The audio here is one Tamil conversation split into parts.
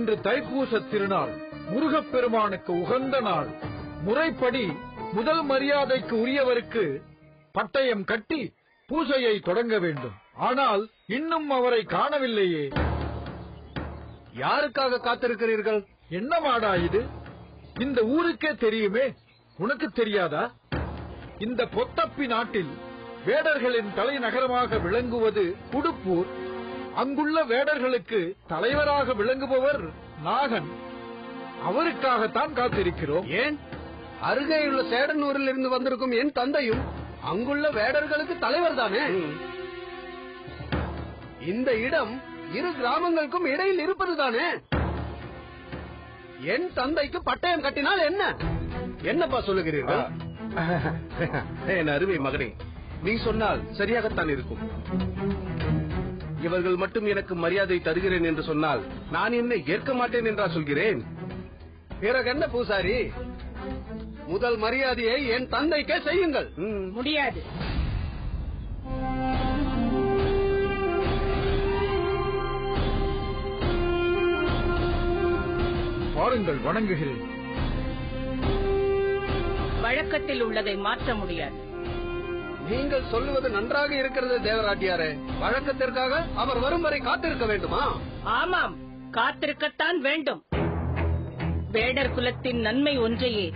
இன்று தைப்பூச திருநாள், முருகப்பெருமானுக்கு உகந்த நாள். முறைப்படி முதல் மரியாதைக்கு உரியவருக்கு பட்டயம் கட்டி பூஜையை தொடங்க வேண்டும். ஆனால் இன்னும் அவரை காணவில்லையே. யாருக்காக காத்திருக்கிறீர்கள்? என்ன மாடா இது? இந்த ஊருக்கே தெரியுமே, உனக்கு தெரியாதா? இந்த பொத்தப்பி நாட்டில் வேடர்களின் தலைநகரமாக விளங்குவது உடுப்பூர். அங்குள்ள வேடர்களுக்கு தலைவராக விளங்குபவர் நாகன். அவருக்காகத்தான் காத்திருக்கிறோம். ஏன்? அருகேயுள்ள சேடனூரில் இருந்து வந்திருக்கும் என் தந்தையும் அங்குள்ள வேடர்களுக்கு தலைவர் தானே. இந்த இடம் இரு கிராமங்களுக்கும் இடையில் இருப்பதுதானே. என் தந்தைக்கு பட்டயம் கட்டினால் என்ன? என்னப்பா சொல்லுகிறீர்கள்? என் அருமை மகனே, நீ சொன்னால் சரியாகத்தான் இருக்கும். இவர்கள் மட்டும் எனக்கு மரியாதை தருகிறேன் என்று சொன்னால் நான் என்ன ஏற்க மாட்டேன் என்றா சொல்கிறேன்? பிறகு என்ன பூசாரி, முதல் மரியாதையை என் தந்தைக்கே செய்யுங்கள். முடியாது. பாருங்கள், வணங்குகிறேன். வழக்கத்தில் உள்ளதை மாற்ற முடியாது. நீங்கள் சொல்லுவது நன்றாக இருக்கிறது தேவராட்டியாரே. வழக்கத்திற்காக அவர் வரும் வரை காத்திருக்க வேண்டுமா? ஆமாம், காத்திருக்கத்தான் வேண்டும். வேடர் குலத்தின் நன்மை ஒன்றையே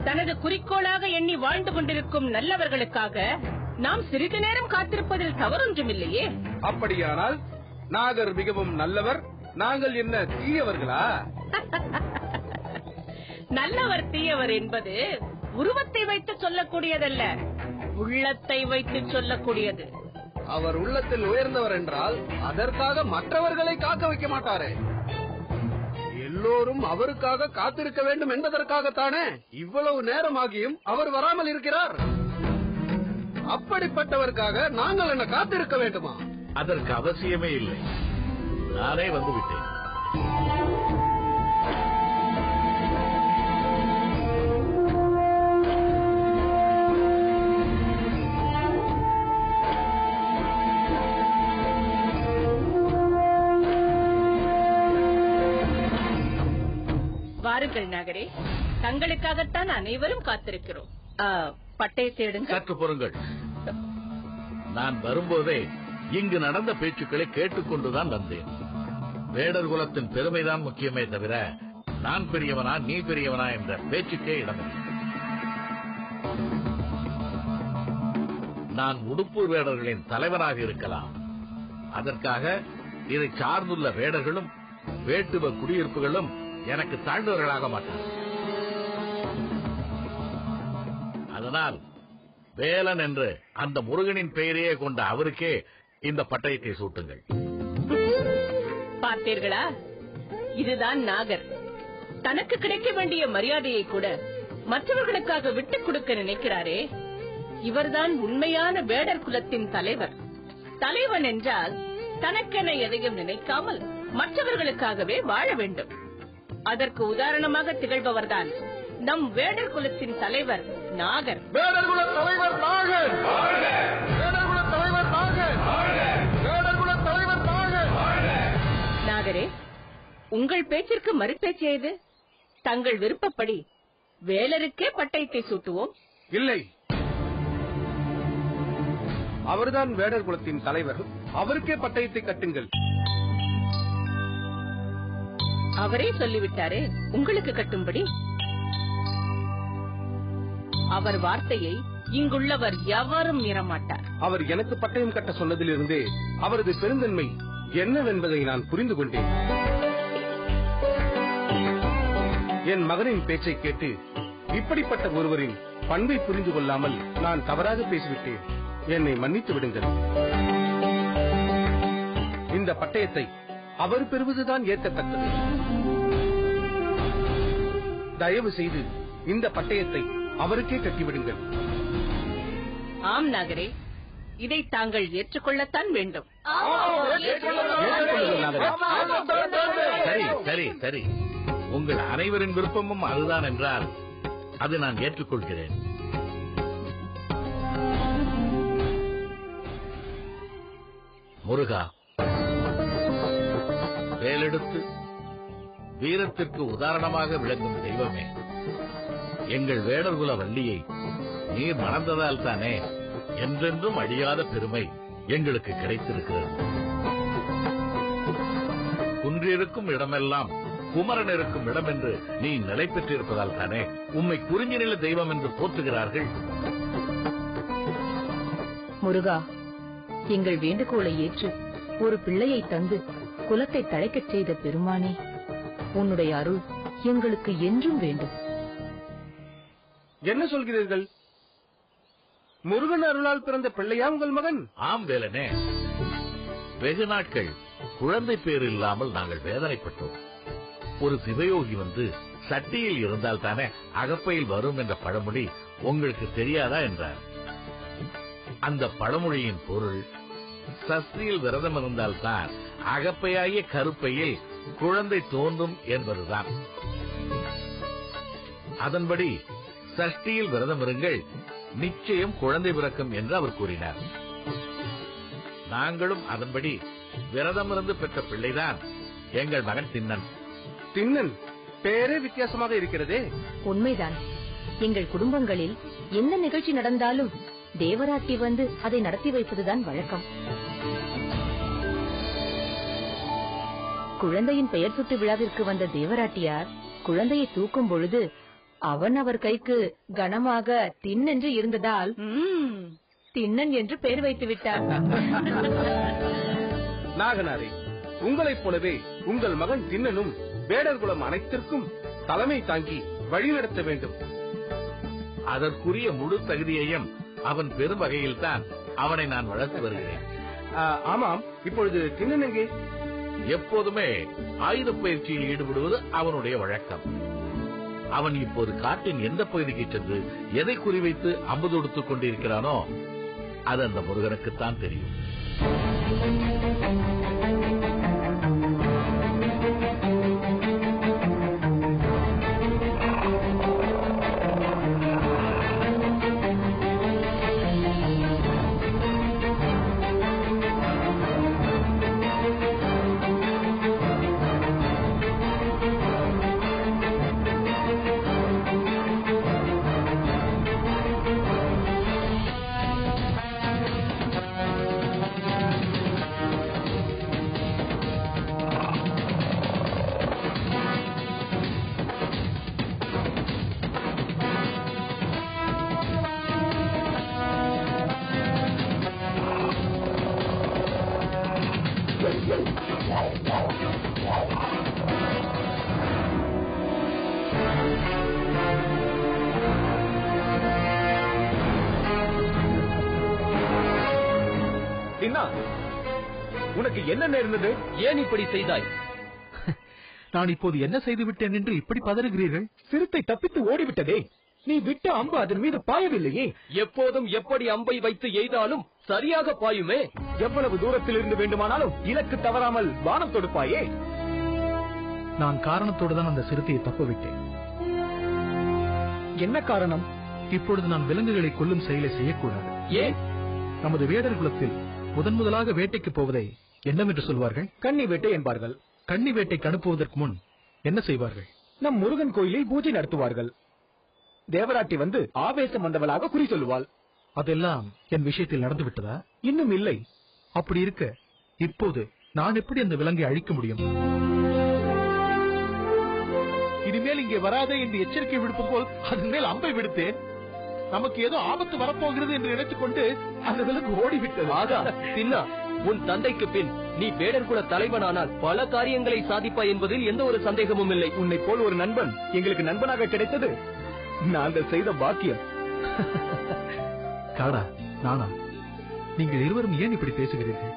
தனது குறிக்கோளாக எண்ணி வாழ்ந்து கொண்டிருக்கும் நல்லவர்களுக்காக நாம் சிறிது நேரம் காத்திருப்பதில் தவறொன்றுமில்லையே. அப்படியானால் நாகர் மிகவும் நல்லவர், நாங்கள் என்ன தீயவர்களா? நல்லவர் தீயவர் என்பது உருவத்தை வைத்து சொல்லக்கூடியதல்ல, உள்ளத்தை வைத்து சொல்லக்கூடியது. அவர் உள்ளத்தில் உயர்ந்தவர் என்றால் அதற்காக மற்றவர்களை காக்க வைக்க மாட்டாரே. எல்லோரும் அவருக்காக காத்திருக்க வேண்டும் என்பதற்காகத்தானே இவ்வளவு நேரமாகியும் அவர் வராமல் இருக்கிறார். அப்படிப்பட்டவருக்காக நாங்கள் என்ன காத்திருக்க வேண்டுமா? அதற்கு அவசியமே இல்லை, நானே வந்துவிட்டேன். வாருங்கள் நகரே, தங்களுக்காகத்தான் அனைவரும் காத்திருக்கிறோம். பட்டயத்தை எடுங்க. சற்று பொறுங்கள். நான் வரும்போதே இங்கு நடந்த பேச்சுக்களை கேட்டுக்கொண்டுதான் வந்தேன். வேடர் குலத்தின் பெருமைதான் முக்கியமே தவிர நான் பெரியவனா நீ பெரியவனா என்ற பேச்சுக்கே இடமில்லை. நான் உடுப்பூர் வேடர்களின் தலைவனாக இருக்கலாம். அதற்காக இதை சார்ந்துள்ள வேடர்களும் வேட்டுவ குடியிருப்புகளும் எனக்கு தாழ்ந்தவர்களாக மாட்டார். அதனால் வேலன் என்று அந்த முருகனின் பெயரையே கொண்ட அவருக்கே இந்த பட்டயத்தை சூட்டுங்கள். பார்த்தீர்களா, இதுதான் நாகர். தனக்கு கிடைக்க வேண்டிய மரியாதையை கூட மற்றவர்களுக்காக விட்டுக் கொடுக்க நினைக்கிறாரே, இவர்தான் உண்மையான வேடர் குலத்தின் தலைவர். தலைவன் என்றால் தனக்கென எதையும் நினைக்காமல் மற்றவர்களுக்காகவே வாழ வேண்டும். அதற்கு உதாரணமாக திகழ்பவர்தான் நம் வேடர் குலத்தின் தலைவர் நாகர். வேடர் குல தலைவர் நாகர். வேடர் குல தலைவர் நாகர். வேடர் குல தலைவர் நாகர். நாகரே, உங்கள் பேச்சிற்கு மறுபேச்சு ஏது? தங்கள் விருப்பப்படி வேலருக்கே பட்டயத்தை சூட்டுவோம். இல்லை, அவர்தான் வேடர் குலத்தின் தலைவர், அவருக்கே பட்டயத்தை கட்டுங்கள். அவரே சொல்லிவிட்டாரே உங்களுக்கு கட்டும்படி. அவர் வார்த்தையை இங்குள்ளவர் எவரும் மீறமாட்டார். அவர் எனக்கு பட்டயம் கட்ட சொன்னதிலிருந்தே அவரது பெருந்தன்மை என்னவென்பதை நான் புரிந்து கொண்டேன். என் மகனின் பேச்சை கேட்டு இப்படிப்பட்ட ஒருவரின் பண்பை புரிந்து கொள்ளாமல் நான் தவறாக பேசிவிட்டேன். என்னை மன்னித்து விடுங்கள். இந்த பட்டயத்தை அவர் பெறுவதுதான் ஏற்கத்தக்கது. தயவு செய்து இந்த பட்டயத்தை அவருக்கே கட்டிவிடுங்கள். ஆம் நாகரே, இதை தாங்கள் ஏற்றுக்கொள்ளத்தான் வேண்டும். சரி சரி சரி, உங்கள் அனைவரின் விருப்பமும் அதுதான் என்றால் அது நான் ஏற்றுக்கொள்கிறேன். முருகா, வேலெடுத்து வீரத்திற்கு உதாரணமாக விளங்கும் தெய்வமே, எங்கள் வேடர்குல வள்ளியை நீர் மணந்ததால் தானே என்றென்றும் அழியாத பெருமை எங்களுக்கு கிடைத்திருக்கிறது. குன்றிருக்கும் இடமெல்லாம் குமரன் இருக்கும் இடம் என்று நீ நிலை பெற்றிருப்பதால் தானே உம்மை குறிஞ்சி நில தெய்வம் என்று போற்றுகிறார்கள். முருகா, எங்கள் வேண்டுகோளை ஏற்று ஒரு பிள்ளையை தந்து குலத்தை தழைக்கச் செய்த பெருமானே, உன்னுடைய அருள் எங்களுக்கு என்றும் வேண்டும். என்ன சொல்கிறீர்கள்? முருகன் அருளால் பிறந்த பிள்ளையா உங்கள் மகன்? ஆம் வேலனே, வெகு நாட்கள் குழந்தை பேர் இல்லாமல் நாங்கள் வேதனைப்பட்டோம். ஒரு சிவயோகி வந்து சட்டியில் இருந்தால் தானே அகப்பையில் வரும் என்ற பழமொழி உங்களுக்கு தெரியாதா என்றார். அந்த பழமொழியின் பொருள், சஷ்டியில் விரதம் இருந்தால்தான் அகப்பையாகிய கருப்பையில் குழந்தை தோன்றும் என்பதுதான். அதன்படி சஷ்டியில் விரதம் இருங்கள், நிச்சயம் குழந்தை பிறக்கும் என்று அவர் கூறினார். நாங்களும் அதன்படி விரதமிருந்து பெற்ற பிள்ளைதான் எங்கள் மகன் திண்ணன். திண்ணன் பேரே வித்தியாசமாக இருக்கிறதே. உண்மைதான். எங்கள் குடும்பங்களில் என்ன நிகழ்ச்சி நடந்தாலும் தேவராட்டி வந்து அதை நடத்தி வைப்பதுதான் வழக்கம். குழந்தையின் பெயர் சுட்டு விழாவிற்கு வந்த தேவராட்டியார் குழந்தையை தூக்கும் பொழுது அவன் அவர் கைக்கு கனமாக திண்ணென்று இருந்ததால் திண்ணன் என்று பெயர் வைத்து விட்டார். நாகனாரே, உங்களைப் போலவே உங்கள் மகன் திண்ணனும் வேடர்குலம் அனைத்திற்கும் தலைமை தாங்கி வழிநடத்த வேண்டும். அதற்குரிய முழு தகுதியையும் அவன் பெரும் வகையில் தான் அவனை நான் வளர்த்து வருகிறேன். ஆமாம், இப்பொழுது திண்ணன் எங்கே? எப்போதுமே ஆயுத பயிற்சியில் ஈடுபடுவது அவனுடைய வழக்கம். அவன் இப்போது காட்டின் எந்த பகுதிக்கு சென்று எதை குறிவைத்து அம்பு தொடுத்துக் கொண்டிருக்கிறானோ அது அந்த முருகனுக்குத்தான் தெரியும். உனக்கு என்ன நேர்ந்தது? ஏன் இப்படி செய்தாய்? நான் இப்போது என்ன செய்து விட்டேன் என்று இப்படி பதறுகிறீர்கள்? சிறுத்தை தப்பித்து ஓடிவிட்டதே. நீ விட்ட அம்பு அதன் மீது பாயவில்லையே. எப்போதும் எப்படி அம்பை வைத்து எய்தாலும் சரியாக பாயுமே. எவ்வளவு தூரத்தில் இருந்து வேண்டுமானாலும் இலக்கு தவறாமல் வானம் தொடுப்பாயே. நான் காரணத்தோடு தான் அந்த சிறுத்தையை தப்ப விட்டேன். என்ன காரணம்? இப்பொழுது நான் விலங்குகளை கொல்லும் செயலை செய்யக்கூடாது. ஏன்? நமது வேடர் குலத்தில் முதலாக வேட்டைக்கு போவதை என்னவென்று சொல்வார்கள்? கன்னி வேட்டை என்பார்கள். கன்னி வேட்டைக்கு அனுப்புவதற்கு முன் என்ன செய்வார்கள்? நம் முருகன் கோயிலில் பூஜை நடத்துவார்கள். தேவராட்டி வந்து ஆவேசம் வந்தவளாக குறி சொல்லுவாள். அதெல்லாம் என் விஷயத்தில் நடந்து விட்டதா? இன்னும் இல்லை. அப்படி இருக்க இப்போது நான் எப்படி அந்த விலங்கை அழிக்க முடியும்? இனிமேல் இங்கே வராதே என்று எச்சரிக்கை விடுப்பது போல் அதன் மேல் அம்பை விடுத்தேன். நமக்கு ஏதோ ஆபத்து வரப்போகிறது என்று நினைத்துக் கொண்டு அந்த விலங்கு ஓடிவிட்டது. ஆகா தின்னா, உன் தந்தைக்கு பின் நீ வேடர்குல தலைவனானால் பல காரியங்களை சாதிப்பாய் என்பதில் எந்த ஒரு சந்தேகமும் இல்லை. உன்னை போல் ஒரு நண்பன் எங்களுக்கு நண்பனாக கிடைத்தது நாங்கள் செய்த பாக்கியம். காடா, நானா? நீங்கள் இருவரும் ஏன் இப்படி பேசுகிறீர்கள்?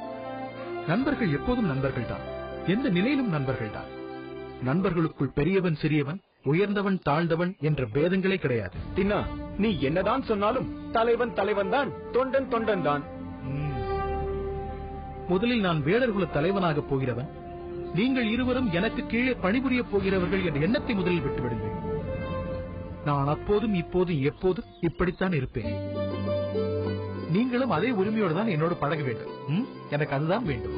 நண்பர்கள் எப்போதும் நண்பர்கள் தான், எந்த நிலையிலும் நண்பர்கள் தான். நண்பர்களுக்குள் பெரியவன் சிறியவன், உயர்ந்தவன் தாழ்ந்தவன் என்ற பேதங்களே கிடையாது. தின்னா, நீ என்னதான் சொன்னாலும் தலைவன் தலைவன் தான், தொண்டன் தொண்டன் தான். முதலில் நான் வேடர்குல தலைவனாக போகிறவன், நீங்கள் இருவரும் எனக்கு கீழே பணிபுரிய போகிறவர்கள் என்ற எண்ணத்தை முதலில் விட்டுவிடுங்கள். நான் அப்போதும் இப்போதும் எப்போதும் இப்படித்தான் இருப்பேன். நீங்களும் அதே உரிமையோடு தான் என்னோடு பழக வேண்டும். எனக்கு அதுதான் வேண்டும்.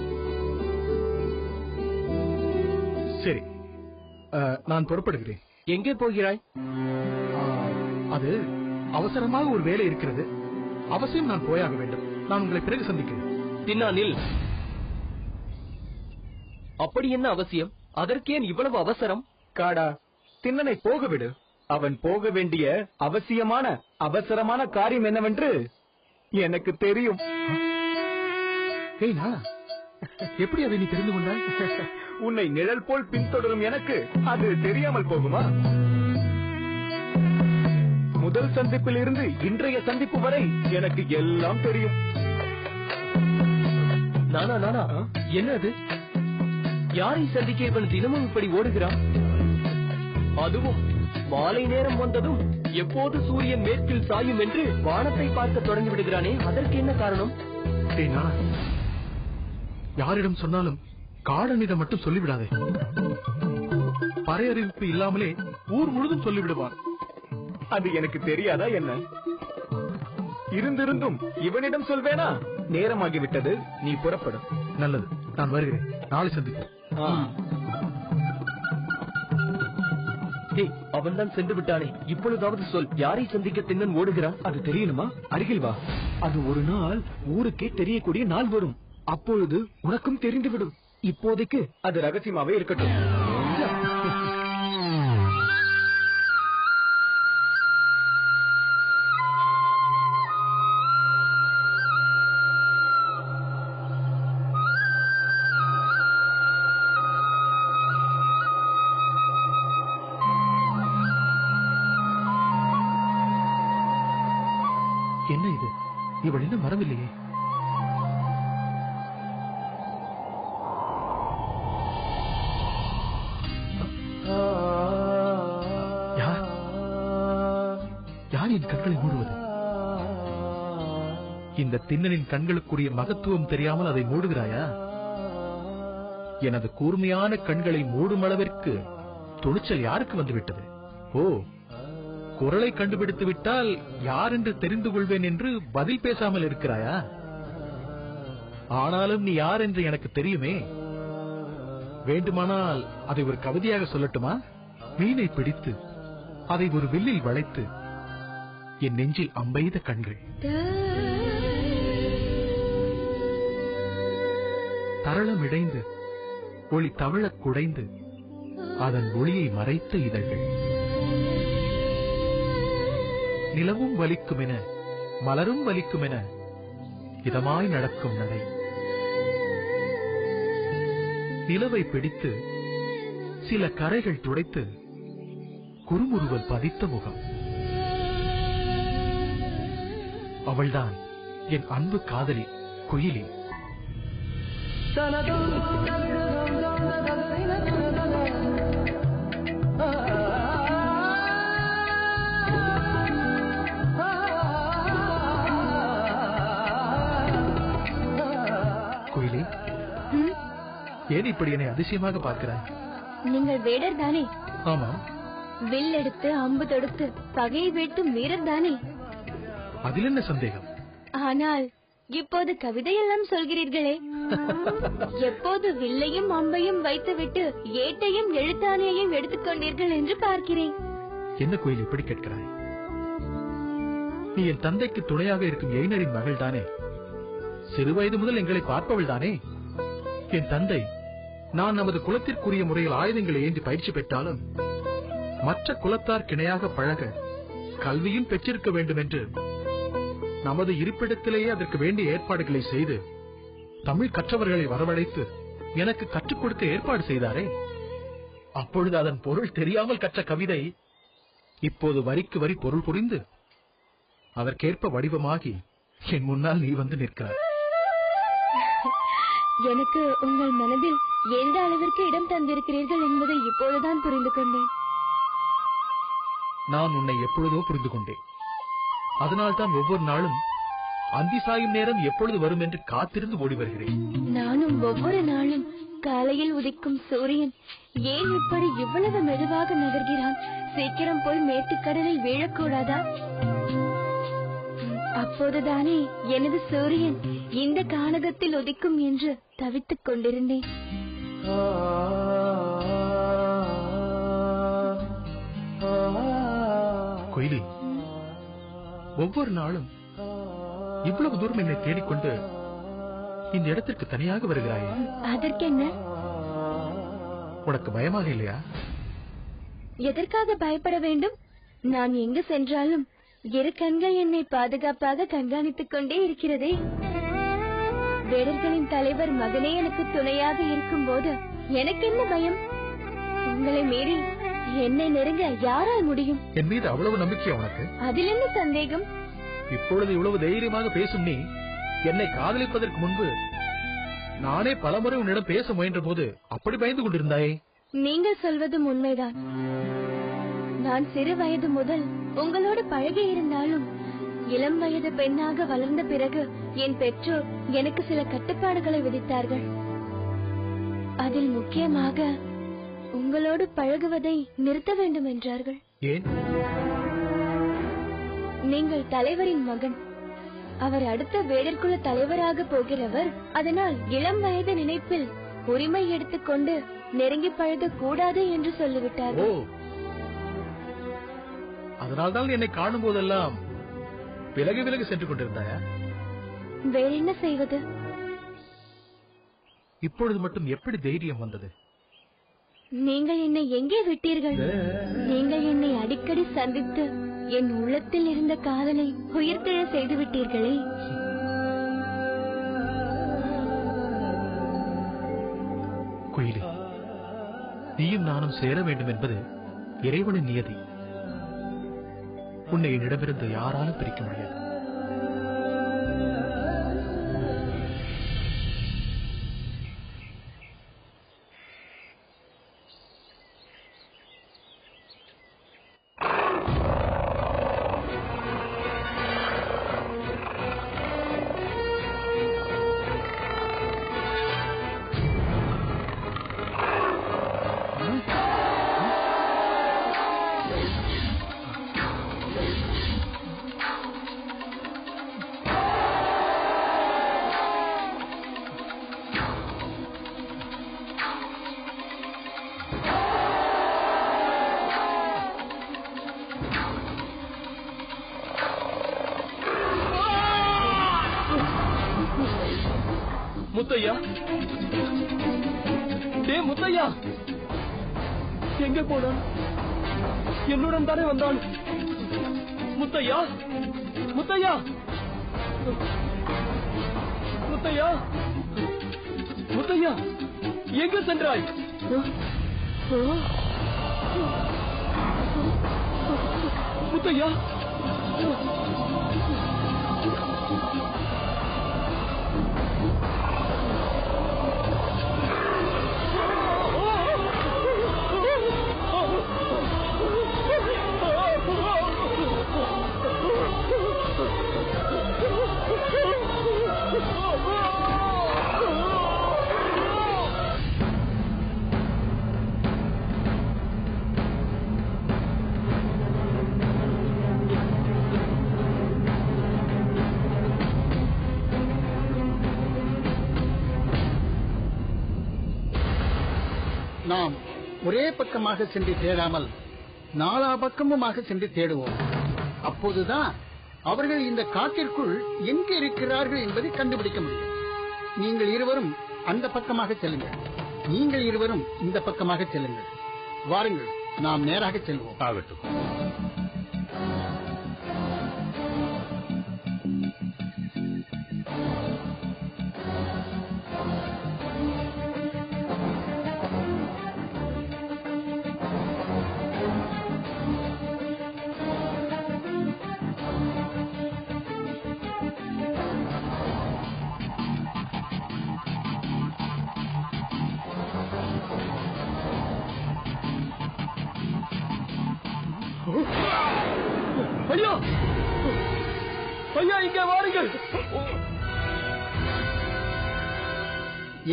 சரி, நான் புறப்படுகிறேன். எங்கே போகிறாய்? அது அவசரமாக ஒரு வேலை இருக்கிறது. அவசியம் நான் போயாக வேண்டும். நான் உங்களை பிறகு சந்திக்கிறேன். தின்னானில் அப்படி என்ன அவசியம்? அதற்கேன் இவ்வளவு அவசரம்? காடா, தின்னனை போக விடு. அவன் போக வேண்டிய அவசரமான காரியம் என்னவென்று எனக்கு தெரியும். எப்படி அதை நீ தெரிந்து கொண்டாய்? உன்னை நிழல் போல் பின்தொடரும் எனக்கு அது தெரியாமல் போகுமா? முதல் சந்திப்பில் இருந்து இன்றைய சந்திப்பு வரை எனக்கு எல்லாம் தெரியும். நானா என்ன அது? யாரை சந்திக்க இவன் தினமும் இப்படி ஓடுகிறான்? அதுவும் மாலை நேரம் வந்ததும் எப்போது சூரியன் மேற்கில் சாயும் என்று வானத்தை பார்க்க தொடங்கி விடுகிறானே, அதற்கு என்ன காரணம்? யாரிடம் சொன்னாலும் காடனிடம் மட்டும் சொல்லிவிடாதே. பறையறிவிப்பு இல்லாமலே ஊர் முழுதும் சொல்லிவிடுவான். அது எனக்கு தெரியாதா என்ன? இருந்திருந்தும் இவனிடம் சொல்வேனா? நேரமாகிவிட்டது, நீ புறப்படும். நல்லது, நான் வருகிறேன். நாளை சந்திப்போம். அவன்தான் சென்று விட்டானே, இப்பொழுதாவது சொல், யாரை சந்திக்க தின்னன் ஓடுகிறான்? அது தெரியணுமா? அருகில் வா. அது ஒரு நாள் ஊருக்கே தெரியக்கூடிய நாள் வரும். அப்பொழுது உனக்கும் தெரிந்துவிடும். இப்போதைக்கு அது ரகசியமாவே இருக்கட்டும். என்ன இது? இவள் இன்னும் வரவில்லையே. யார் என் கண்களை மூடுவது? இந்த தின்னனின் கண்களுக்குரிய மகத்துவம் தெரியாமல் அதை மூடுகிறாயா? எனது கூர்மையான கண்களை மூடும் அளவிற்கு துணிச்சல் யாருக்கு வந்துவிட்டது? ஓ, குரலை கண்டுபிடித்து விட்டால் யார் என்று தெரிந்து கொள்வேன் என்று பதில் பேசாமல் இருக்கிறாயா? ஆனாலும் நீ யார் என்று எனக்கு தெரியுமே. வேண்டுமானால் அதை ஒரு கவிதையாக சொல்லட்டுமா? மீனை பிடித்து அதை ஒரு வில்லில் வளைத்து என் நெஞ்சில் அம்பெய்த கண்கள், தரளம் இடைந்து ஒளி தவழக் குடைந்து அதன் ஒளியை மறைத்த இதழ்கள், நிலவும் வலிக்குமென மலரும் வலிக்குமென இதமாய் நடக்கும் நடை, நிலவை பிடித்து சில கரைகள் துடைத்து குறுமுறுவல் பதித்த முகம். அவள்தான் என் அன்பு காதலி குயிலி. குயிலி, ஏன் இப்படி என்னை அதிசயமாக பார்க்கிறாய்? நீங்கள் வேடர் தானே? ஆமா. வில் எடுத்து அம்பு தொடுத்து பகையை வீழ்த்தும் வீரர் தானே? அதில் என்ன சந்தேகம்? ஆனால் இப்போது கவிதையெல்லாம் சொல்கிறீர்களே. எப்போது வில்லையும் அம்பையும் வைத்துவிட்டு ஏட்டையும் எழுத்தாணியையும் எடுத்துக்கொண்டீர்கள் என்று பார்க்கிறேன். என்ன கோயில் இப்படி கேட்கிறாய்? நீ என் தந்தைக்கு துணையாக இருக்கும் எயினரின் மகள் தானே? சிறுவயது முதல் எங்களை பார்ப்பவள் தானே? என் தந்தை நான் நமது குலத்திற்குரிய முறையில் ஆயுதங்களை ஏந்தி பயிற்சி பெற்றாலும் மற்ற குலத்தார் கிணையாக பழக கல்வியும் பெற்றிருக்க வேண்டும் என்று நமது இருப்பிடத்திலேயே அதற்கு வேண்டிய ஏற்பாடுகளை செய்து தமிழ் கற்றவர்களை வரவழைத்து எனக்கு கற்றுக் கொடுக்க ஏற்பாடு செய்தாரே. அப்பொழுது அதன் பொருள் தெரியாமல் கற்ற கவிதை இப்போது வரிக்கு வரி பொருள் புரிந்து அதற்கேற்ப வடிவமாகி என் முன்னால் நீ வந்து நிற்கிறாய். எனக்கு உங்கள் மனதில் எந்த அளவிற்கு இடம் தந்திருக்கிறீர்கள் என்பதை இப்போதுதான் புரிந்து கொண்டேன். நான் உன்னை எப்பொழுதோ புரிந்து கொண்டேன். அதனால்தான் ஒவ்வொரு நாளும் அந்தி சாயும் நேரம் எப்பொழுது வரும் என்று காத்திருந்து ஓடி வருகிறேன். நானும் ஒவ்வொரு நாளும் காலையில் உதிக்கும் சூரியன் ஏன் இப்படி இவ்வளவு மெதுவாக நகர்கிறான்? சீக்கிரம் போய் மேட்டுக்கடலில் வீழக்கூடாதா? அப்போதுதானே எனது சூரியன் இந்த கானகத்தில் உதிக்கும் என்று தவித்துக் கொண்டிருந்தேன். ஒவ்வொரு நாளும் இவ்வளவு தூரம் என்னை தேடிக்கொண்டு இந்த இடத்திற்கு தனியாக வருகிறாயே, அதற்கு என்ன? உனக்கு பயமாக இல்லையா? எதற்காக பயப்பட வேண்டும்? நான் எங்கு சென்றாலும் இரு கண்கள் என்னை பாதுகாப்பாக கண்காணித்துக் கொண்டே இருக்கிறதே. வேடர்களின் தலைவர் மகனே எனக்கு துணையாக இருக்கும் போது எனக்கு என்ன பயம்? உங்களை மீறி என்னை நெருங்க யாரால் முடியும்? என் மீது அவ்வளவு நம்பிக்கை உனக்கு? அதில் என்ன சந்தேகம்? இப்பொழுது இவ்வளவு தைரியமாக பேசும் நீ என்னை காதலிப்பதற்கு முன்பு நானே பலமுறை உன்னிடம் பேச முயன்ற போது அப்படி பயந்து கொண்டிருந்தாயே. நீங்கள் சொல்வதும் உண்மைதான். நான் சிறு வயது முதல் உங்களோடு பழகி இருந்தாலும் இளம் வயது பெண்ணாக வளர்ந்த பிறகு என் பெற்றோர் எனக்கு சில கட்டுப்பாடுகளை விதித்தார்கள். அதில் முக்கியமாக உங்களோடு பழகுவதை நிறுத்த வேண்டும் என்றார்கள். ஏன்? நீங்கள் தலைவரின் மகன், அவர் அடுத்த வேடர்குல தலைவராக போகிறவர். அதனால் இளம் வயது நினைப்பில் உரிமை எடுத்துக்கொண்டு நெருங்கி பழக கூடாது என்று சொல்லிவிட்டார்கள். அதனால்தான் என்னை காணும் போதெல்லாம் விலகி விலகி சென்று கொண்டிருந்தாயா? வேற என்ன செய்வது? இப்பொழுது மட்டும் எப்படி தைரியம் வந்தது? நீங்கள் என்னை எங்கே விட்டீர்கள்? நீங்கள் என்னை அடிக்கடி சந்தித்து என் உள்ளத்தில் இருந்த காதலை உயிர்த்தெழ செய்து விட்டீர்களே. குயிலே, நீயும் நானும் சேர வேண்டும் என்பது இறைவனின் நியதி. உன்னை என்னிடமிருந்து யாராலும் பிரிக்க முடியாது. முத்தையா, முத்தையா எங்கே போனான்? என்னுடன் தானே வந்தான். முத்தையா, முத்தையா, முத்தையா, முத்தையா, எங்கு சென்றாய்? முத்தையா, நாம் ஒரே பக்கமாக சென்று தேடாமல் நாலா பக்கமுமாக சென்று தேடுவோம். அப்போதுதான் அவர்கள் இந்த காட்டிற்குள் எங்கே இருக்கிறார்கள் என்பதை கண்டுபிடிக்க முடியும். நீங்கள் இருவரும் அந்த பக்கமாக செல்லுங்கள், நீங்கள் இருவரும் இந்த பக்கமாக செல்லுங்கள். வாருங்கள், நாம் நேராக செல்வோம். ஆகட்டும். ஐயா, ஐயா, இங்கே வாருங்கள்.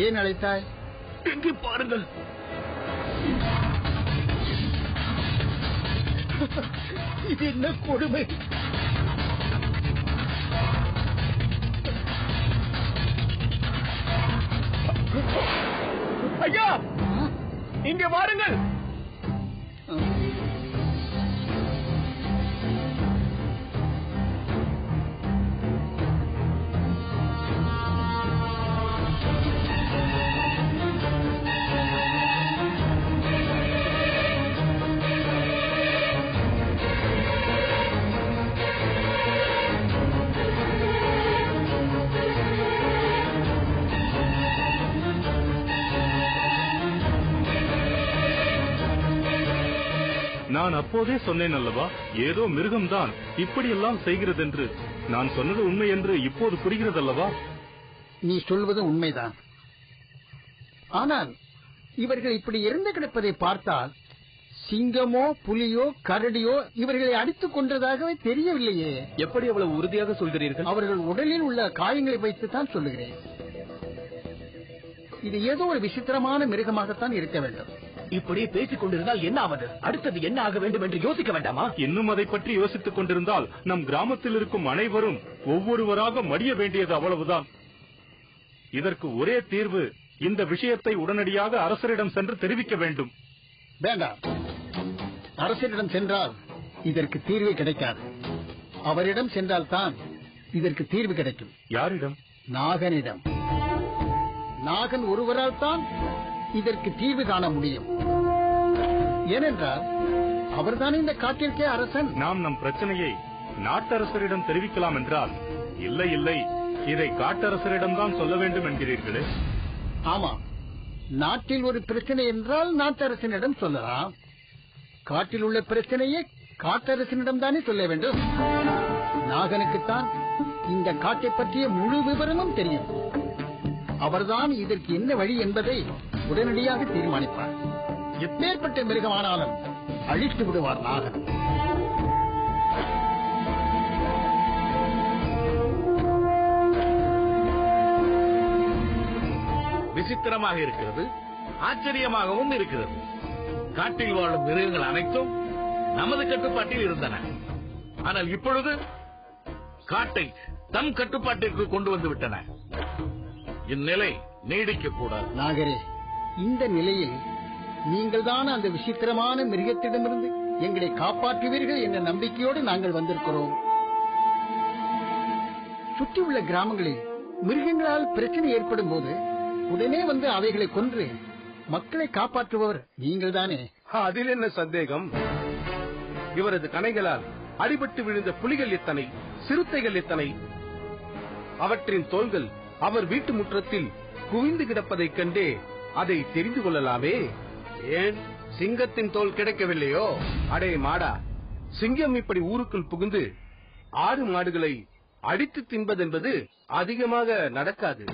ஏன் அழைத்தாய்? இங்கே பாருங்கள். இது என்ன கொடுமை! ஐயா, இங்கே வாருங்கள். நான் அப்போதே சொன்னேன் அல்லவா, ஏதோ மிருகம்தான் இப்படியெல்லாம் செய்கிறதென்று. நான் சொன்னது உண்மை என்று இப்போது புரிகிறதல்லவா? நீ சொல்வது உண்மைதான். ஆனால் இவர்கள் இப்படி இறந்து கிடப்பதை பார்த்தால் சிங்கமோ புலியோ கரடியோ இவர்களை அடித்துக் கொன்றதாகவே தெரியவில்லையே. எப்படி அவ்வளவு உறுதியாக சொல்கிறீர்கள்? அவர்கள் உடலில் உள்ள காயங்களை வைத்துத்தான் சொல்லுகிறேன். இது ஏதோ ஒரு விசித்திரமான மிருகமாகத்தான் இருக்க வேண்டும். இப்படி பேசிக் கொண்டிருந்தால் என்ன ஆவது? அடுத்தது என்ன ஆக வேண்டும் என்று யோசிக்க வேண்டாமா? இன்னும் அதை பற்றி யோசித்துக் கொண்டிருந்தால் நம் கிராமத்தில் இருக்கும் அனைவரும் ஒவ்வொருவராக மடிய வேண்டியது அவ்வளவுதான். இதற்கு ஒரே தீர்வு, இந்த விஷயத்தை உடனடியாக அரசரிடம் சென்று தெரிவிக்க வேண்டும். வேண்டாம், அரசரிடம் சென்றால் இதற்கு தீர்வு கிடைக்காது. அவரிடம் சென்றால்தான் இதற்கு தீர்வு கிடைக்கும். யாரிடம்? நாகனிடம். நாகன் ஒருவரால் தான் இதற்கு தீர்வு காண முடியும். ஏனென்றால் அவர்தான் இந்த காட்டிற்கே அரசன். நாம் நம் பிரச்சனையை நாட்டரசரிடம் தெரிவிக்கலாம் என்றால், இல்லை இல்லை, இதை காட்டரசரிடம்தான் சொல்ல வேண்டும் என்கிறீர்களே. ஆமா, நாட்டில் ஒரு பிரச்சனை என்றால் நாட்டரசனிடம் சொல்லலாம். காட்டில் உள்ள பிரச்சனையை காட்டரசனிடம் தானே சொல்ல வேண்டும். நாகனுக்குத்தான் இந்த காட்டை பற்றிய முழு விவரமும் தெரியும். அவர்தான் இதற்கு என்ன வழி என்பதை உடனடியாக தீர்மானிப்பார். எப்பேற்பட்ட மிருகமானாலும் அழித்து விடுவார் நாகன். விசித்திரமாக இருக்கிறது, ஆச்சரியமாகவும் இருக்கிறது. காட்டில் வாழும் மிருகங்கள் அனைத்தும் நமது கட்டுப்பாட்டில் இருந்தன. ஆனால் இப்பொழுது காட்டை தம் கட்டுப்பாட்டிற்கு கொண்டு வந்து விட்டன. இந்நிலை நீடிக்க கூடாது. நாகரே, இந்த நிலையில் நீங்கள் தான் அந்த விசித்திரமான மிருகத்திடமிருந்து எங்களை காப்பாற்றுவீர்கள் என்ற நம்பிக்கையோடு நாங்கள் வந்திருக்கிறோம். சுற்றியுள்ள கிராமங்களில் மிருகங்களால் பிரச்சனை ஏற்படும் போது உடனே வந்து அவைகளை கொன்று மக்களை காப்பாற்றுபவர் நீங்கள் தானே. அதில் என்ன சந்தேகம்? இவரது கணைகளால் அடிபட்டு விழுந்த புலிகள் எத்தனை, சிறுத்தைகள் எத்தனை, அவற்றின் தோள்கள் அவர் வீட்டு முற்றத்தில் குவிந்து கிடப்பதைக் கண்டே அதை தெரிந்து கொள்ளலாமே. ஏன் சிங்கத்தின் தோல் கிடைக்கவில்லையோ? அடே மாடா, சிங்கம் இப்படி ஊருக்குள் புகுந்து ஆடு மாடுகளை அடித்து தின்பதென்பது அதிகமாக நடக்காது.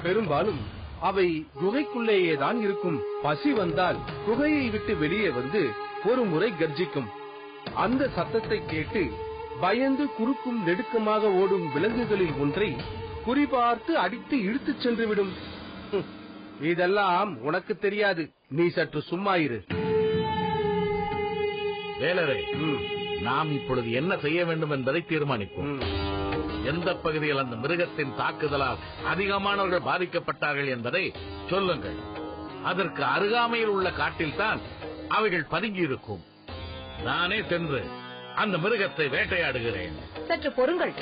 பெரும்பாலும் அவை குகைக்குள்ளேயேதான் இருக்கும். பசி வந்தால் குகையை விட்டு வெளியே வந்து ஒரு முறை கர்ஜிக்கும். அந்த சத்தத்தை கேட்டு பயந்து குறுக்கும் நெடுக்கமாக ஓடும் விலங்குகளில் ஒன்றை குறிபார்த்து அடித்து இழுத்துச் சென்று விடும். இதெல்லாம் உனக்கு தெரியாது. நீ சற்று சும்மா இரு. வேலரே, நாம் இப்பொழுது என்ன செய்ய வேண்டும் என்பதை தீர்மானிப்போம். எந்த பகுதியில் அந்த மிருகத்தின் தாக்குதலால் அதிகமானவர்கள் பாதிக்கப்பட்டார்கள் என்பதை சொல்லுங்கள். அதற்கு அருகாமையில் உள்ள காட்டில்தான் அவைகள் பதுங்கி இருக்கும். நானே சென்று அந்த மிருகத்தை வேட்டையாடுகிறேன். சற்று பொறுங்கள்.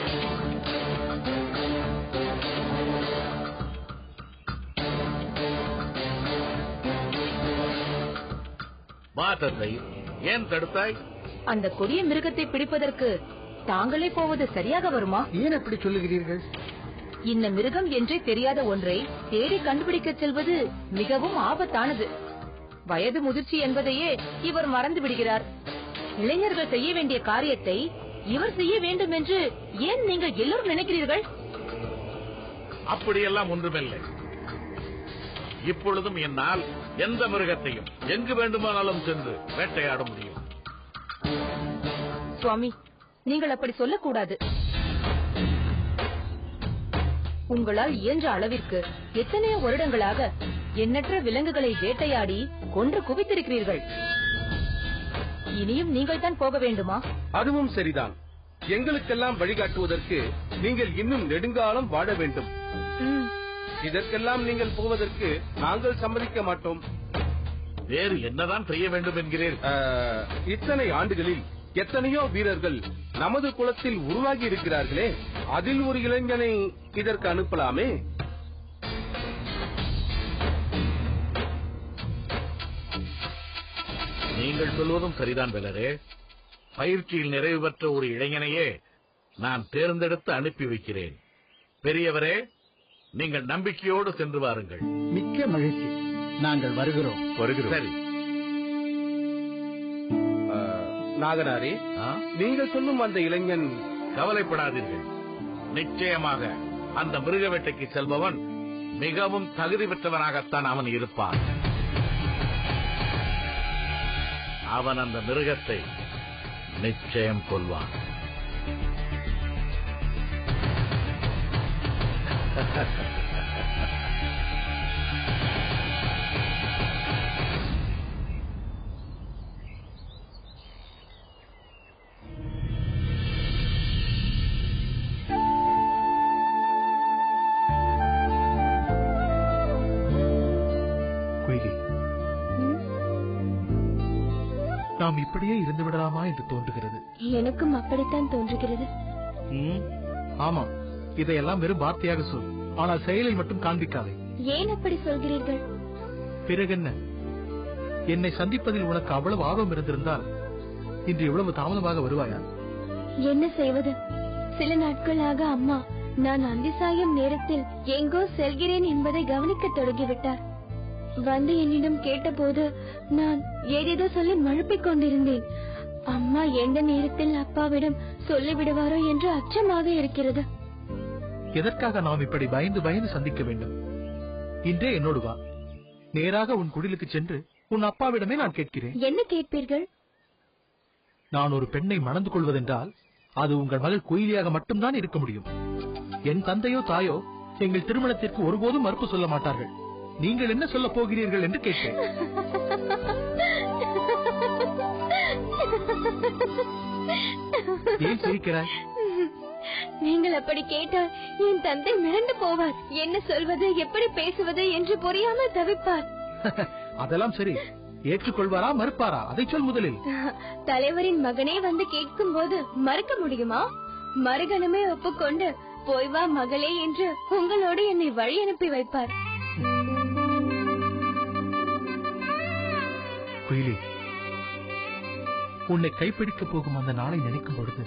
மாதத்தை ஏன் தடுத்தாய்? அந்த கொடிய மிருகத்தை பிடிப்பதற்கு தாங்களே போவது சரியாக வருமா? ஏன் அப்படி சொல்லுகிறீர்கள்? இந்த மிருகம் என்றே தெரியாத ஒன்றை தேடி கண்டுபிடிக்க செல்வது மிகவும் ஆபத்தானது. வயது முதிர்ச்சி என்பதையே இவர் மறந்து விடுகிறார். இளைஞர்கள் செய்ய வேண்டிய காரியத்தை இவர் செய்ய வேண்டும் என்று ஏன் நீங்கள் எல்லோரும் நினைக்கிறீர்கள்? அப்படியெல்லாம் ஒன்றுமில்லை. இப்பொழுதும் என்னால் எந்த மிருகத்தையும் எங்கு வேண்டுமானாலும் சென்று வேட்டையாட முடியும். சுவாமி, நீங்கள் அப்படி சொல்லக்கூடாது. உங்களால் இயன்ற அளவிற்கு எத்தனையோ வருடங்களாக எண்ணற்ற விலங்குகளை வேட்டையாடி கொன்று குவித்திருக்கிறீர்கள். இனியும் நீங்கள் தான் போக வேண்டுமா? அதுவும் சரிதான். எங்களுக்கெல்லாம் வழிகாட்டுவதற்கு நீங்கள் இன்னும் நெடுங்காலம் வாழ வேண்டும். இதற்கெல்லாம் நீங்கள் போவதற்கு நாங்கள் சம்மதிக்க மாட்டோம். வேறு என்னதான் செய்ய வேண்டும் என்கிறீர்கள்? இத்தனை ஆண்டுகளில் எத்தனையோ வீரர்கள் நமது குலத்தில் உருவாகி இருக்கிறார்களே, அதில் ஒரு இளைஞனை இதற்கு அனுப்பலாமே. நீங்கள் சொல்வதும் சரிதான் வேலரே. பயிற்சியில் நிறைவு பெற்ற ஒரு இளைஞனையே நான் தேர்ந்தெடுத்து அனுப்பி வைக்கிறேன். பெரியவரே, நீங்கள் நம்பிக்கையோடு சென்று வாருங்கள். மிக்க மகிழ்ச்சி. நாங்கள் வருகிறோம். சரி. நாகனாரே, நீங்கள் சொல்லும் அந்த இளைஞன் கவலைப்படாதீர்கள். நிச்சயமாக அந்த மிருக வேட்டைக்கு செல்பவன் மிகவும் தகுதி பெற்றவனாகத்தான் அவன் இருப்பான். அவன் அந்த மிருகத்தை நிச்சயம் கொல்வான். நாம் இப்படியே இருந்து விடலாமா என்று தோன்றுகிறது. எனக்கும் அப்படித்தான் தோன்றுகிறது. ஆமா, இதையெல்லாம் வெறும் வார்த்தையாக சொல், ஆனால் செயலில் மட்டும் காண்பிக்காதே. ஏன் அப்படி சொல்கிறீர்கள்? பிறகென்ன, என்னை சந்திப்பதில் உனக்கு அவ்வளவு ஆர்வம் இருந்திருந்தால் இன்று எவ்வளவு தாமதமாக வருவாயா? என்ன செய்வது, சில நாட்களாக அம்மா நான் அந்தி சாயும் நேரத்தில் எங்கோ செல்கிறேன் என்பதை கவனிக்க தொடங்கிவிட்டார். வந்து என்னிடம் கேட்டபோது நான் ஏதேதோ சொல்லி மழுப்பிக் கொண்டிருந்தேன். அம்மா எந்த நேரத்தில் அப்பாவிடம் சொல்லிவிடுவாரோ என்று அச்சமாக இருக்கிறது. எதற்காக நாம் இப்படி பயந்து பயந்து சந்திக்க வேண்டும்? இன்றே என்னோடு வா, நேராக உன் குடிலுக்கு சென்று உன் அப்பாவிடமே நான் கேட்கிறேன். என்ன கேட்பீர்கள்? நான் ஒரு பெண்ணை மணந்து கொள்வதென்றால் அது உங்கள் மகள் குயிலியாக மட்டும்தான் இருக்க முடியும். என் தந்தையோ தாயோ எங்கள் திருமணத்திற்கு ஒருபோதும் மறுப்பு சொல்ல மாட்டார்கள். நீங்கள் என்ன சொல்ல போகிறீர்கள் என்று கேட்டேன். ஏன் சிரிக்கிறாய்? நீங்கள் அப்படி கேட்டால் என் தந்தை மிரண்டு போவார். என்ன சொல்வது, எப்படி பேசுவது என்று புரியாமல் தவிப்பார். அதெல்லாம் சரி, ஏற்றுக்கொள்வாரா மறுப்பாரா அதை சொல் முதலில். தலைவரின் மகனே வந்து கேட்கும் போது மறுக்க முடியுமா? மறுகணமே ஒப்புக்கொண்டு போய் வா மகளே என்று உங்களோடு என்னை வழி அனுப்பி வைப்பார். குயிலி, உன்னை கைப்பிடிக்க போகும் அந்த நாளை நினைக்கும் பொழுது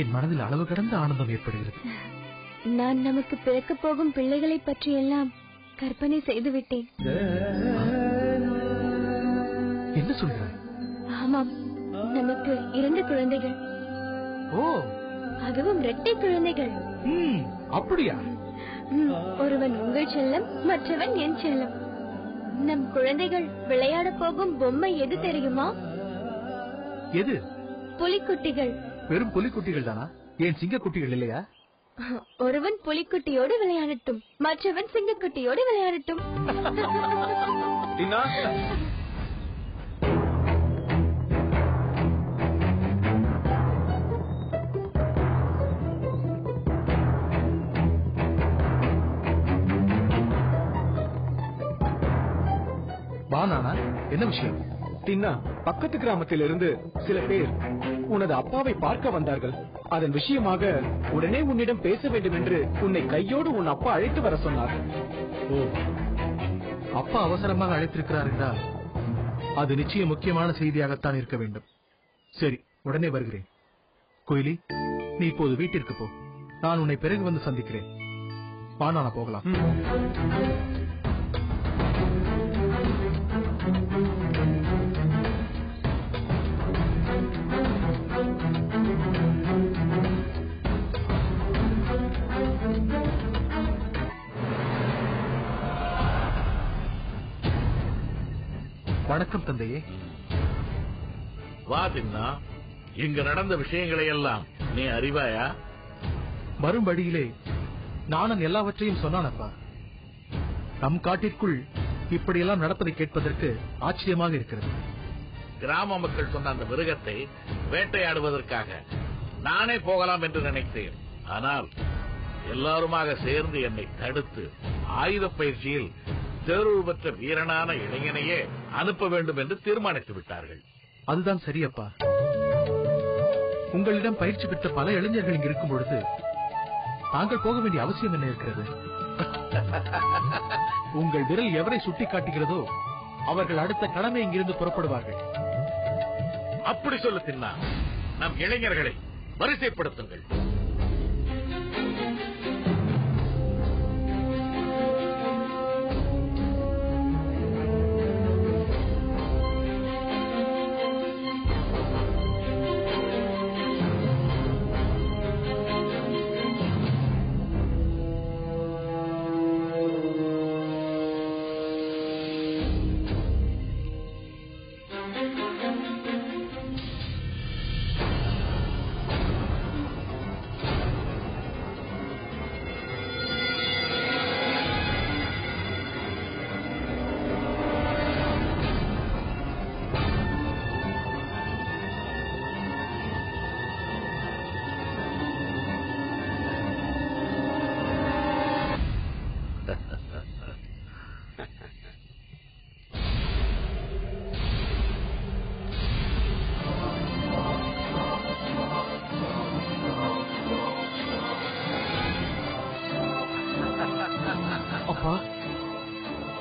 என் மனதில் அளவு கடந்த ஆனந்தம் ஏற்படுகிறது. நான் நமக்கு பிறக்க போகும் பிள்ளைகளை பற்றி எல்லாம் கற்பனை செய்து விட்டேன். என்ன சொல்கிறாய்? ஆமாம், நமக்கு 2 குழந்தைகள். ஓ, அதுவும் இரட்டை குழந்தைகள். அப்படியா? ஒருவன் உங்கள் செல்லம், மற்றவன் என் செல்லம். நம் குழந்தைகள் விளையாட போகும் பொம்மை எது தெரியுமா? எது? புலிக்குட்டிகள். வெறும் புலிக்குட்டிகள் தானா? ஏன் சிங்கக்குட்டிகள் இல்லையா? ஒருவன் புலிக்குட்டியோடு விளையாடட்டும், மற்றவன் சிங்கக்குட்டியோடு விளையாடட்டும். வானானா, என்ன விஷயம்? டின்னா, பக்கத்து கிராமத்தில் இருந்து சில பேர் உனது அப்பாவை பார்க்க வந்தார்கள். அதன் விஷயமாக உடனே உன்னிடம் பேச வேண்டும் என்று உன்னை கையோடு உன் அப்பா அழைத்து வர சொன்னார். ஓ, அப்பா அவசரமாக அழைத்திருக்கிறார் என்றால் அது நிச்சயம் முக்கியமான செய்தியாகத்தான் இருக்க வேண்டும். சரி, உடனே வருகிறேன். கோயிலி, நீ இப்போது வீட்டிற்கு போ. நான் உன்னை பிறகு வந்து சந்திக்கிறேன். வானானா, போகலாம். வணக்கம் தந்தையே. வா தின்னா, இங்கு நடந்த விஷயங்களை எல்லாம் நீ அறிவாயா? வரும் வழியிலே நானும் எல்லாவற்றையும் சொன்னானப்பா. நம் காட்டிற்குள் இப்படியெல்லாம் நடப்பதை கேட்பதற்கு ஆச்சரியமாக இருக்கிறது. கிராம மக்கள் சொன்ன அந்த மிருகத்தை வேட்டையாடுவதற்காக நானே போகலாம் என்று நினைத்தேன். ஆனால் எல்லாருமாக சேர்ந்து என்னை தடுத்து ஆயுத பயிற்சியில் தேர்வு பெற்ற வீரனான இளைஞனையே அனுப்ப வேண்டும் என்று தீர்மானித்து விட்டார்கள். அதுதான் சரியப்பா. உங்களிடம் பயிற்சி பெற்ற பல இளைஞர்கள் இங்கு இருக்கும் பொழுது தாங்கள் போக வேண்டிய அவசியம் என்ன இருக்கிறது? உங்கள் விரல் எவரை சுட்டி காட்டுகிறதோ அவர்கள் அடுத்த கடமை இங்கிருந்து புறப்படுவார்கள். அப்படி சொல்ல தின்னா, நம் இளைஞர்களை வரிசைப்படுத்துங்கள்.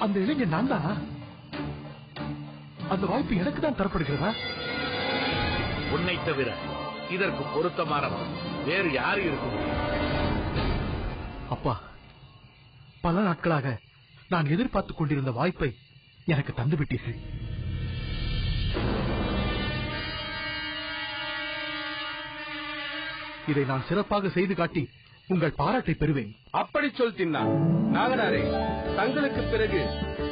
அந்த இளைஞன் நான் தானா? அந்த வாய்ப்பு எனக்கு தான் தரப்படுகிறதா? உன்னை தவிர இதற்கு பொருத்தமானவர் வேறு யாரு இருக்கும்? அப்பா, பல நாட்களாக நான் எதிர்பார்த்துக் கொண்டிருந்த வாய்ப்பை எனக்கு தந்துவிட்டீர்கள். இதை நான் சிறப்பாக செய்து காட்டி உங்கள் பாராட்டை பெறுவேன். அப்படி சொல் தின்னா. நாகனாரே, தங்களுக்கு பிறகு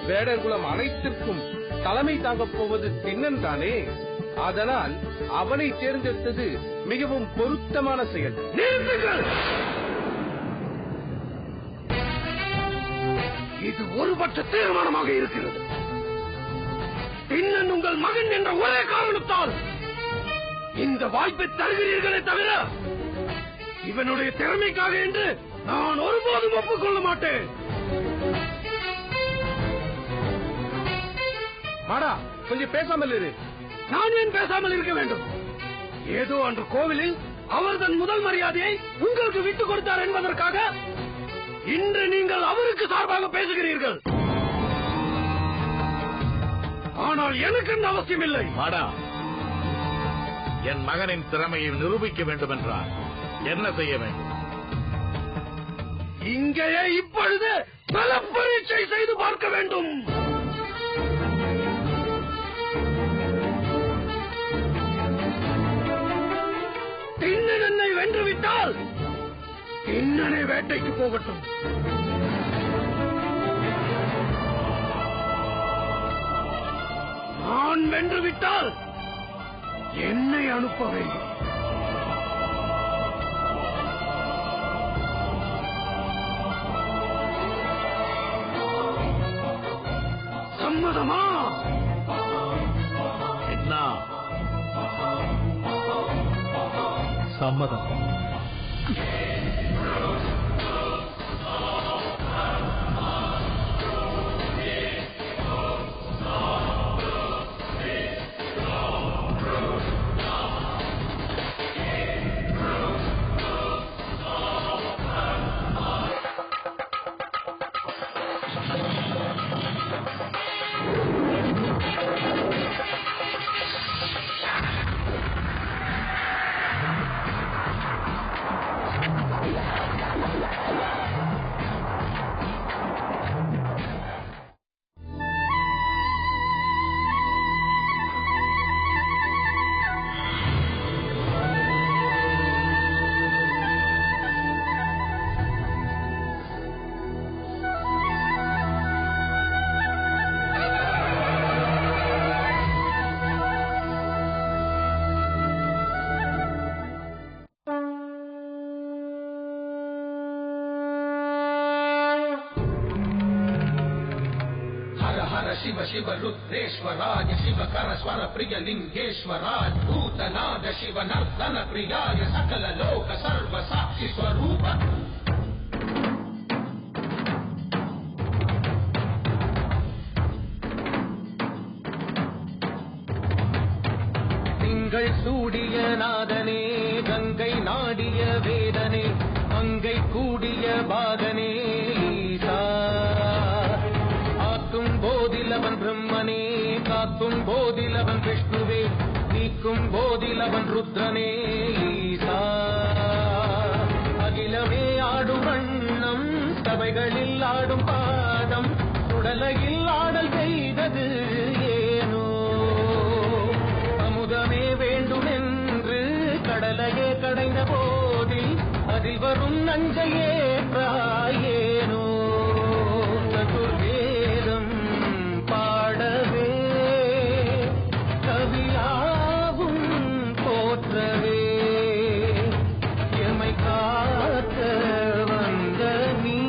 வேடர் குலம் அனைத்திற்கும் தலைமை தாங்கப் போவது திண்ணன் தானே. அதனால் அவனை தேர்ந்தெடுத்தது மிகவும் பொருத்தமான செயல். இது ஒருபட்ச தீர்மானமாக இருக்கிறது. திண்ணன் உங்கள் மகன் என்ற ஒரே காரணத்தால் இந்த வாய்ப்பை தருகிறீர்களே தவிர இவனுடைய திறமைக்காக என்று நான் ஒருபோதும் ஒப்புக்கொள்ள மாட்டேன். மாடா, கொஞ்சம் பேசாமல் இரு. நான் ஏன் பேசாமல் இருக்க வேண்டும்? ஏதோ அன்று கோவிலில் அவர் தன் முதல் மரியாதையை உங்களுக்கு விட்டுக் கொடுத்தார் என்பதற்காக இன்று நீங்கள் அவருக்கு சார்பாக பேசுகிறீர்கள். ஆனால் எனக்கு அந்த அவசியம் இல்லை. மாடா, என் மகனின் திறமையை நிரூபிக்க வேண்டும் என்றால் என்ன செய்ய வேண்டும்? இங்கேயே இப்பொழுது பல பரீட்சை செய்து பார்க்க வேண்டும். திண்ணன் என்னை வென்றுவிட்டால் திண்ணனை வேட்டைக்கு போகட்டும். நான் வென்றுவிட்டால் என்னை அனுப்ப வேண்டும். சம்மதமா? என்ன? சம்மதம். शिव शिव रुद्रेश्वराय शिव कर स्वर प्रिय लिंगेश्वराय भूतनाद शिव नर्तन प्रियाय सकल लोक सर्व साक्षी स्वरूप திங்கள் சூடிய நாதனே கங்கை நாடிய வேதனே அங்கை கூடிய பாதனே ஆக்கும் போதிலவன் பிரம்மனே காக்கும் போதிலவன் விஷ்ணுவே நீக்கும் போதிலவன் ருத்ரனே ஈசா அகிலமே ஆடும் வண்ணம் சபைகளில் ஆடும் பாதம் சுடலையில் ஆடல் செய்தது ஏனோ அமுதமே வேண்டும் என்று கடலையே கடைந்த போதில் அதில் வரும் நஞ்சையே பிராயேனோ சதுர்வேதம் பாடவே கவியாவும் போற்றவே எமை காக்க வந்த நீ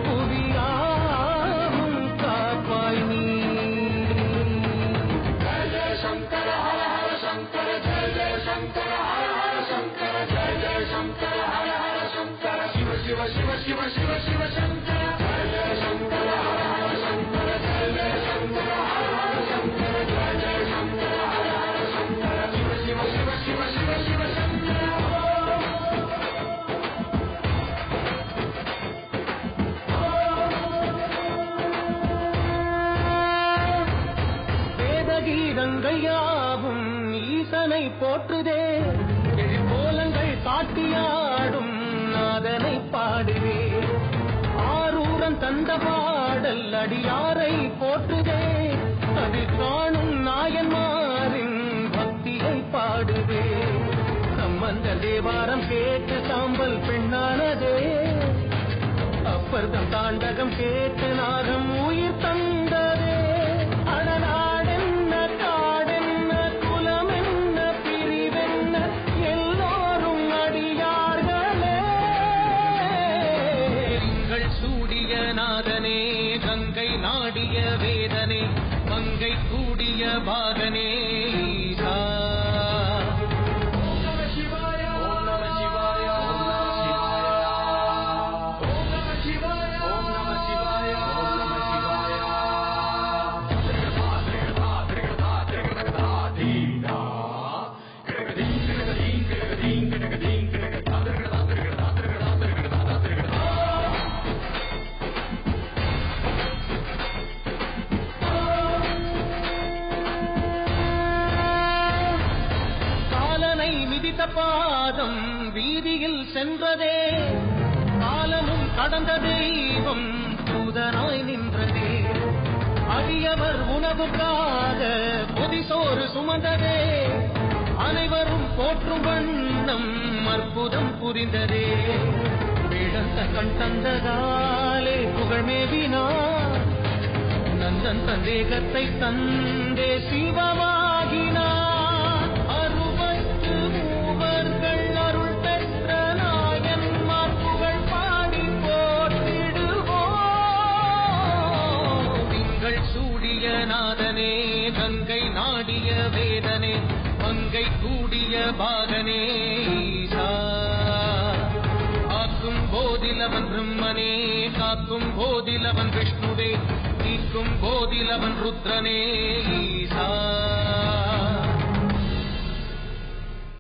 புவியாவும் காப்பாய் நீ ஜெய ஜெய சங்கர ஹர ஹர சங்கர ஜெய ஜெய சங்கர ஹர ஹர சங்கர ஜெய ஜெய சங்கர ஹர ஹர சங்கர அடியாரை போற்றுதே எழிற்போலங்கள் காட்டியாடும் நாதனை பாடுவே ஆரூரன் தந்த பாடல் அடியாரை போற்றுதே அது காணும் நாயன்மாரின் பக்தியை பாடுவே சம்பந்த தேவாரம் கேட்டு சாம்பல் பெண்ணானதே அப்பர்தம் தாண்டகம் கேட்டு நாகம் உயிர் தந்ததே அடநாடென்ன காடென்ன குலமென்ன பிரிவென்ன எல்லோரும் அடியார்களே எங்கள் சூடிய நாதனே கங்கை நாடிய வேதனே மங்கை கூடிய பாகனே ஈசா பாதம் வீதியில் சென்றதே காலமும் கடந்த தெய்வம் தூதனாய் நின்றதே அடியவர் உணவுக்காக பொதிசோறு சுமந்ததே அனைவரும் போற்றும் வண்ணம் அற்புதம் புரிந்ததே வேடந்த கண் தந்ததாலே புகழ்மேவினார் நந்தன் சந்தேகத்தை தந்தே சிவமாகினார் நாதனே கங்கை நாடிய வேதனே மங்கை கூடிய பாகனே ஈசா ஆக்கும் போதிலவன் பிரம்மனே காக்கும் போதிலவன் விஷ்ணுவே நீக்கும் போதிலவன் ருத்ரனே ஈசா